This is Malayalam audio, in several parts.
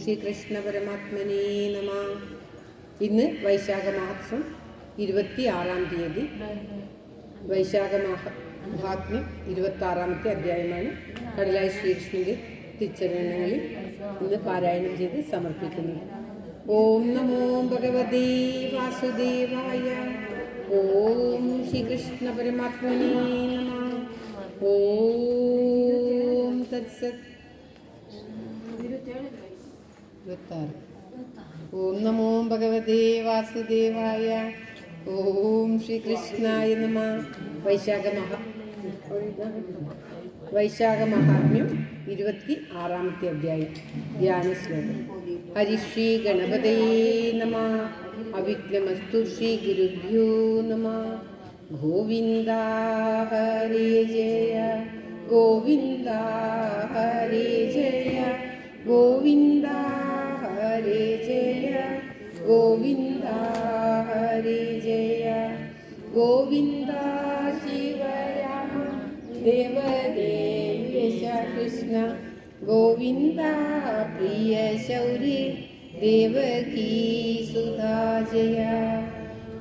ശ്രീകൃഷ്ണ പരമാത്മനേ നമ. ഇന്ന് വൈശാഖ മാസം 26-ാം തീയതി. വൈശാഖ മഹാത്മ്യം 26-ാമത്തെ അധ്യായമാണ് കടലായി ശ്രീകൃഷ്ണന്റെ തിരുച്ചരണങ്ങളിൽ ഇന്ന് പാരായണം ചെയ്ത് സമർപ്പിക്കുന്നത്. ഓം നമോ ഭഗവതേ വാസുദേവായ. ഓം ശ്രീകൃഷ്ണ പരമാത്മനേ നമ. ഓം തത്സത്. ഓം നമോ ഭഗവതേ വാസുദേവായ. ഓം ശ്രീകൃഷ്ണായ നമ. വൈശാഖ മഹാത്മ്യം 26-ാമത്തെ അധ്യായം. ധ്യാന ശ്ലോകം. ഹരിശ്രീ ഗണപതയേ നമ. അവിഘ്നമസ്തു ശ്രീ ഗുരുഭ്യോ നമ. ഗോവിന്ദ ഹരേ ജയ ഗോവിന്ദ ഹരേ ജയ ഗോവിന്ദ ഹരേ ജയ ഗോവിന്ദ ഹരേ ജയ ഗോവിന്ദ ശിവരാമ ദേവദേവേശ കൃഷ്ണ ഗോവിന്ദ പ്രിയ ശൗരി ദേവകീ സുധാ ജയ.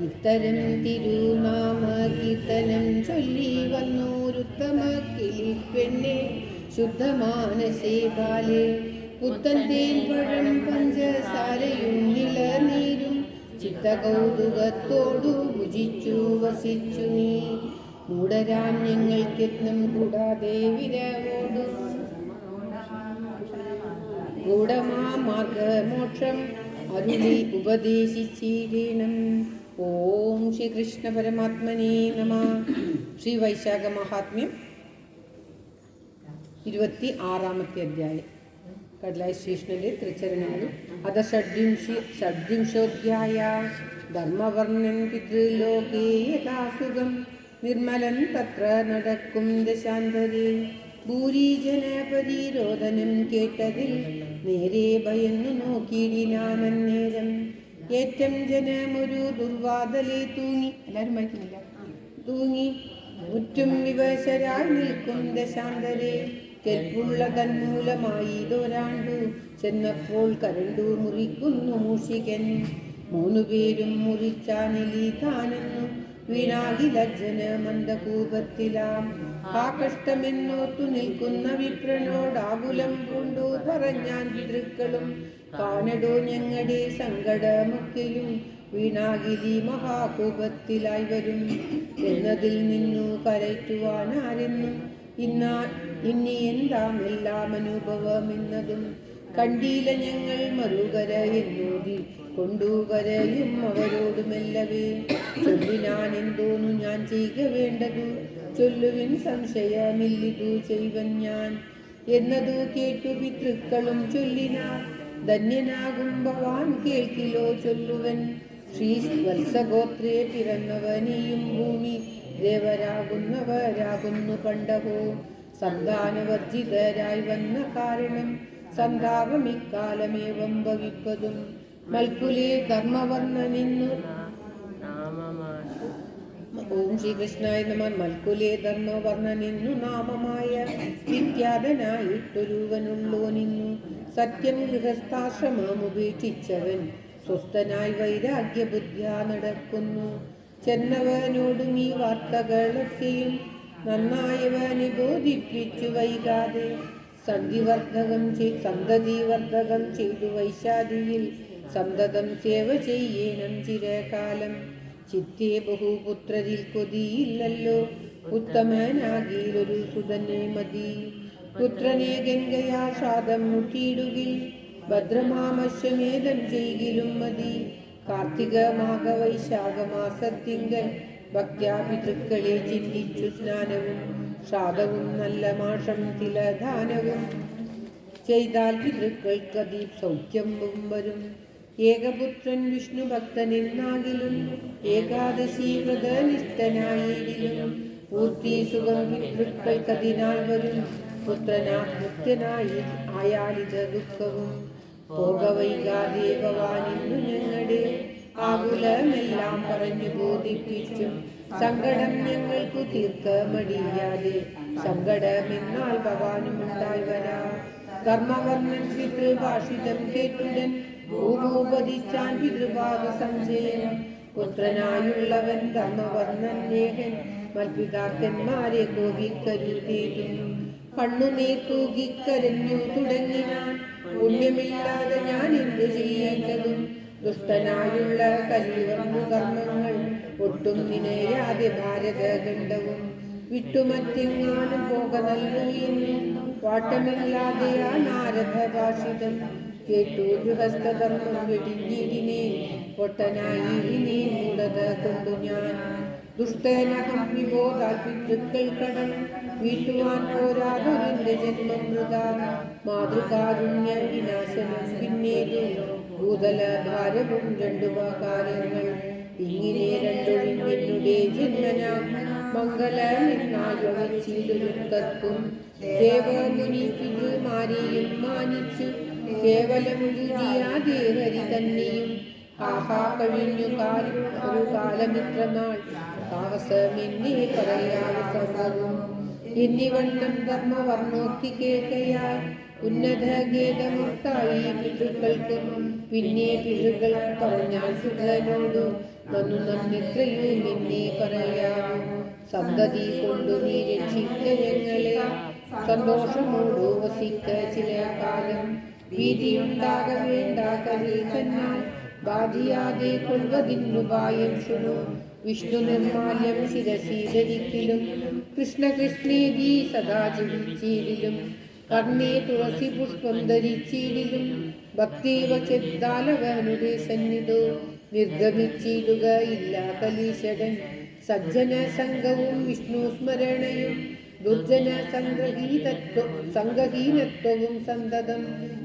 ഇത്തരം തിരുനാമ കീർത്തനം ചൊല്ലി വന്നോരുത്തമ കിളിപ്പെണ്ണെ ശുദ്ധമാനസേ ബാലേ. പുത്തൻ തേൻ പഴം പഞ്ചസാരയും നിലനീരും ചിത്തകൗതുകത്തോടു ഭുജിച്ചു വസിച്ചു നീ. മൂടരാം ഞങ്ങൾക്കെന്നും കൂടാതെ വിരവോടു ഗൂഢമാ മാർഗമോക്ഷം അരുളി ഉപദേശിച്ചിടണം. ഓം ശ്രീകൃഷ്ണ പരമാത്മനേ നമ. ശ്രീ വൈശാഖ മഹാത്മ്യം 26-ാമത്തെ അധ്യായം. കടലായി ശ്രീകൃഷ്ണന്റെ തിരുച്ചരണങ്ങളിൽ. അത ഷഡ്വിംശോധ്യായ. ധർമ്മവർണ്ണൻ പിതൃലോകേ യഥാസുഖം നിർമ്മലൻ തത്ര നടക്കും ദശാന്തരേ. ഭൂരിജന പരിരോധനം കേട്ടതിൽ നേരെ ഭയന്നു നോക്കിയിടിനാനന്നേരം. ഏറ്റം ജനമൊരു ദുർവാദലെ തൂങ്ങി. എല്ലാവരും വായിക്കുന്നില്ല. തൂങ്ങി മുറ്റും വിവശരായി നിൽക്കും ദശാന്തരെ. കെൽപ്പുള്ള തന്മൂലമായി ഇതൊരാണ്ടു ചെന്നപ്പോൾ കരണ്ടു മുറിക്കുന്നു മൂഷികൻ. 3 പേരും മുറിച്ചാനിലി താനെന്നു വീണാകിലജ്ജന മന്ദകൂപത്തിലാം. ആ കഷ്ടമെന്നോർത്തു നിൽക്കുന്ന വിപ്രനോടാകുലം പൂണ്ടു പറഞ്ഞാൻ പിതൃക്കളും. കാണടോ ഞങ്ങളുടെ സങ്കടമൊക്കെയും വീണാകിലി മഹാകൂപത്തിലായി വരും എന്നതിൽ നിന്നു കരയ്ക്കുവാനാരെന്നും ഇനി എന്താം എല്ലാം അനുഭവമെന്നതും കണ്ടീല ഞങ്ങൾ മറുകര എന്നോതി കൊണ്ടുകരയും അവരോടുമെല്ലവേ. ചൊല്ലിനാൻ എന്തോന്നു ഞാൻ ചെയ്യുക വേണ്ടതു ചൊല്ലുവിൻ സംശയമില്ലിതു ചെയ്വൻ ഞാൻ എന്നതു കേട്ടു പിതൃക്കളും ചൊല്ലിനാൻ. ധന്യനാകും ഭവാൻ കേൾക്കിലോ ചൊല്ലുവൻ. ശ്രീ വത്സഗോത്രേ പിറന്നവനിയും ഭൂമി ദേവരാകുന്നവരാകുന്നു പണ്ടഹോ. സന്താനവർജിതരായി വന്ന കാരണം സന്താപമിക്കാലമേവം ഭവിപ്പതും. മൽക്കുലേ ധർമ്മവർണ്ണനിന്നു. ഓം ശ്രീകൃഷ്ണായ നമ. മൽക്കുലേ ധർമ്മവർണ്ണനിന്നു നാമമായ വിഖ്യാതനായിട്ടൊരുവനുള്ളോനിന്നു. സത്യം ഗൃഹസ്ഥാശ്രമമുപേക്ഷിച്ചവൻ സ്വസ്ഥനായി വൈരാഗ്യബുദ്ധ്യാ നടക്കുന്നു. ചെന്നവനോടും ഈ വാർത്തകളൊക്കെയും നന്നായവനെ ബോധിപ്പിച്ചു വൈകാതെ. സന്തതിവർദ്ധകം ചെയ്തു വൈശാദിയിൽ സന്തതം സേവ ചെയ്യണം ചിരകാലം. ചിത്തേ ബഹുപുത്രരിൽ കൊതിയില്ലല്ലോ. ഉത്തമനാകിലൊരു സുതനെ മതി. പുത്രനെ ഗംഗയാ ശ്രാദ്ധം മുട്ടിയിടുകിൽ ഭദ്രമാമശ്വമേധം ചെയ്കിലും മതി. കാർത്തികമാക വൈശാഖമാസത്തിങ്കൽ ഭക്ത്യാ പിതൃക്കളെ ചിന്തിച്ചു സ്നാനവും ശ്രാദ്ധവും നല്ല മാഷം തിലദാനവും ചെയ്താൽ പിതൃക്കൾക്കതി സൗഖ്യവും വരും. ഏകപുത്രൻ വിഷ്ണു ഭക്തനെന്നാകിലും ഏകാദശി വ്രതനിഷ്ഠനായെങ്കിലും പൂർത്തി സുഖം പിതൃക്കൾക്കതിനാൽ വരും. പുത്രനായി ആയാലിത് ദുഃഖവും പോകവൈകാതെ ഭവാനിന്നു ഞങ്ങളുടെ ആകുലമെല്ലാം പറഞ്ഞു ബോധിപ്പിച്ചും സങ്കടം ഞങ്ങൾക്കു തീർക്ക മടിയാതെ. സങ്കടമെന്നാൽ ഭവാനുമുണ്ടായി വരാ. ധർമ്മവർണ്ണൻ പിതൃഭാഷിതം കേട്ടുടൻ ഭൂമോപതിച്ചാൻ പിതൃഭാഗ സഞ്ജയൻ. പുത്രനായുള്ളവൻ ധർമ്മവർണ്ണൻ നേഹൻ മൽപിതാക്കന്മാരെ കോപിക്കരുതേതും. കണ്ണുനീർ തൂകിക്കരഞ്ഞു തുടങ്ങിനാൻ, പുണ്യമില്ലാതെ ഞാൻ എന്തു ചെയ്യേണ്ടതും. ദുഷ്ടനായുള്ള കലിവന്നു കർമ്മങ്ങൾ ഒട്ടും നിനയാതെ ഭാരതഖണ്ഡവും വിട്ടുമറ്റെങ്ങാനും പോക നല്ലു എന്നു വാട്ടമില്ലാതെ ആ നാരദ ഭാഷിതം കേട്ടു. ഗൃഹസ്ഥധർമ്മം വെടിഞ്ഞിടിനേ പൊട്ടനായി ഇനി മൂടത കൊണ്ടു ഞാൻ. ദുഷ്ടനഹം വിബോധാൽ പിതൃക്കൾ കടം വീട്ടുവാൻ പോരാതൊരിന്റെ ജന്മം വൃഥാ. മാതൃകാരുണ്യ വിനാശനം പിന്നേതു ഭൂതല ഭാരവും രണ്ടു കാര്യങ്ങൾ. ഇങ്ങനെ രണ്ടൊഴിഞ്ഞെന്നുടെ ജന്മന മംഗളമെന്നായൊഴിച്ചിടുത്തർക്കും ദേവമുനി പിതൃമാരെയും മാനിച്ചു കേവലം രുചിയാതെ ഹരി തന്നെയും. ആഹാ കഴിഞ്ഞു ഒരു കാലമിത്രനാൾ സാഹസമെന്നെ പറയാതെ സർവവും എന്നിവണ്ണം ധർമ്മവർണ്ണോക്തി കേൾക്കയാൽ ഉന്നത ഗേതമുക്തായി പിതൃക്കൾക്കും. പിന്നെ പിതൃകൾ പറഞ്ഞാൽ സുഖനോടു നന്നു നന്നിത്രയും എന്നെ പറയാവൂ. സന്തതി കൊണ്ടു നീ രക്ഷിക്ക ഞങ്ങളെ സന്തോഷമോടു വസിക്ക ചില കാലം. ഭീതിയുണ്ടാക വേണ്ട കലികന്നാൽ ബാധിയാതെ കൊള്ളുവതിന്നുപായം ശൃണു. വിഷ്ണു നിർമാല്യം ശിരശീധരിക്കലും കൃഷ്ണ കൃഷ്ണേതി സദാ ജീവിച്ചിരിലും കർണേ തുളസി പുഷ്പം ധരിച്ചിരിലും ഭക്തിവചെത്താലവനുടെ സന്നിധോ നിർഗമിച്ചിടുക ഇല്ല കലീശടൻ. സജ്ജന സംഘവും വിഷ്ണു സ്മരണയും ദുർജന സംഘഹീനത്വവും സന്തതം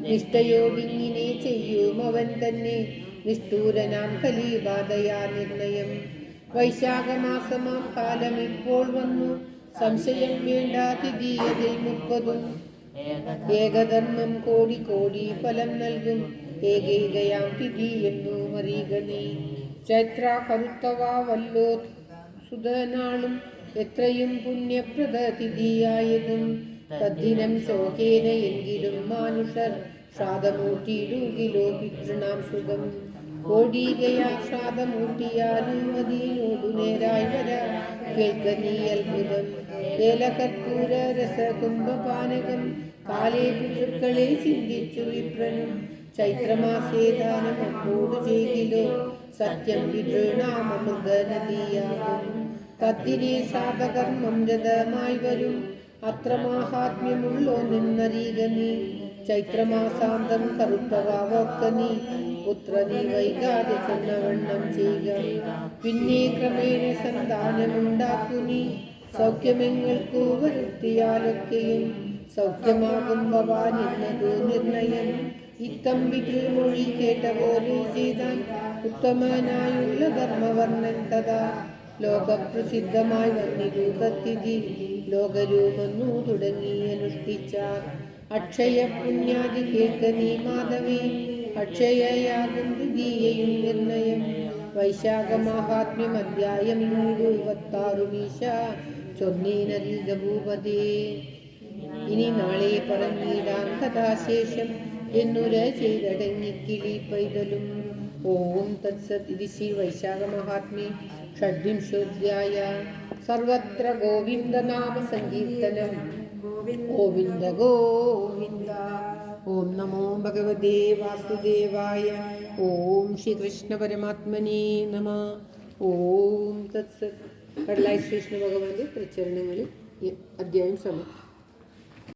നിഷ്ഠയോടിങ്ങിനെ ചെയ്യും അവൻ തന്നെ. നിഷ്ഠൂരനാം കലിബാധയാ നിർണയം. വൈശാഖമാസമാം കാലം ഇപ്പോൾ വന്നു സംശയം വേണ്ട തിഥിയതിൽ 30. ഏകധർമ്മം കോടി കോടി ഫലം നൽകും ഏകൈകയാം തിഥി എന്നു അറിയുക നീ. ചൈത്ര കറുത്തവാവല്ലോ സുധനാളും എത്രയും പുണ്യപ്രദ തിഥിയായതും. തദ്ദിനം ശോകേന എങ്കിലും മാനുഷർ ശ്രാദ്ധമൂട്ടിയിടുകിലോ പിതൃണാം സുഖം. കോടികയാ ശ്രാദ്ധമൂട്ടിയാലും മതിയോടു നേരായി വരാ കേൾക്ക നീ അത്ഭുതം. ഏലകർപ്പൂര രസകുംഭപാനകം കാലേ പിതൃക്കളെ ചിന്തിച്ചു വിപ്രനും. ചൈത്രമാസേ ദാനം അപ്പോട് ചെയ്തിലോ സത്യം പിതൃണാമൃത നദിയാകും. തദ്ദിനെ സാധകർമ്മം രഥമായി വരും അത്ര മാഹാത്മ്യമുള്ളോ നിന്നറിയുക നീ. ചൈത്രമാസാന്തം കറുത്തവാവോക്ക നീ പുത്ര നീ വൈകാതെ ചെന്നവണ്ണം ചെയ്യുക. പിന്നെ ക്രമേണ സന്താനമുണ്ടാക്കു നീ സൗഖ്യമെങ്ങൾക്കു വരുത്തിയാലൊക്കെയും സൗഖ്യമാകും ഭവാൻ എന്നതു നിർണയം. ഇത്തം പിതൃമൊഴി കേട്ട പോലെ ചെയ്താൻ ഉത്തമനായുള്ള ധർമ്മവർണ്ണൻ തഥാ. ലോകപ്രസിദ്ധമായി വന്നിരു തത്തിഥി ലോകരൂപന്നു തുടങ്ങി അനുഷ്ഠിച്ചാർ. അക്ഷയ പുണ്യാദി കേൾക്ക നീ മാധവേ അക്ഷയയാകും ദ്വിതീയയും നിർണയം. വൈശാഖ മഹാത്മ്യം അധ്യായം 26 മീശ ചൊന്നീനധിക ഭൂപതേ. ഇനി നാളെ പറഞ്ഞിടാം കഥാശേഷം എന്നുര ചെയ്തടങ്ങിക്കിളി പൈതലും. ഓം തത്സത്. ഇത് ശ്രീ വൈശാഖ മഹാത്മ്യേ ഷഡ്വിംശോധ്യായ. സർവത്ര ഗോവിന്ദനാമ സങ്കീർത്തനം. ഗോവിന്ദ ഗോവിന്ദ. ഓം നമോ ഭഗവതേ വാസുദേവായ. ഓം ശ്രീകൃഷ്ണ പരമാത്മനേ നമ. ഓം തത്സത്. കടലായി ശ്രീകൃഷ്ണ ഭഗവാന്റെ തൃച്ചരണങ്ങളിൽ അധ്യായം സമം.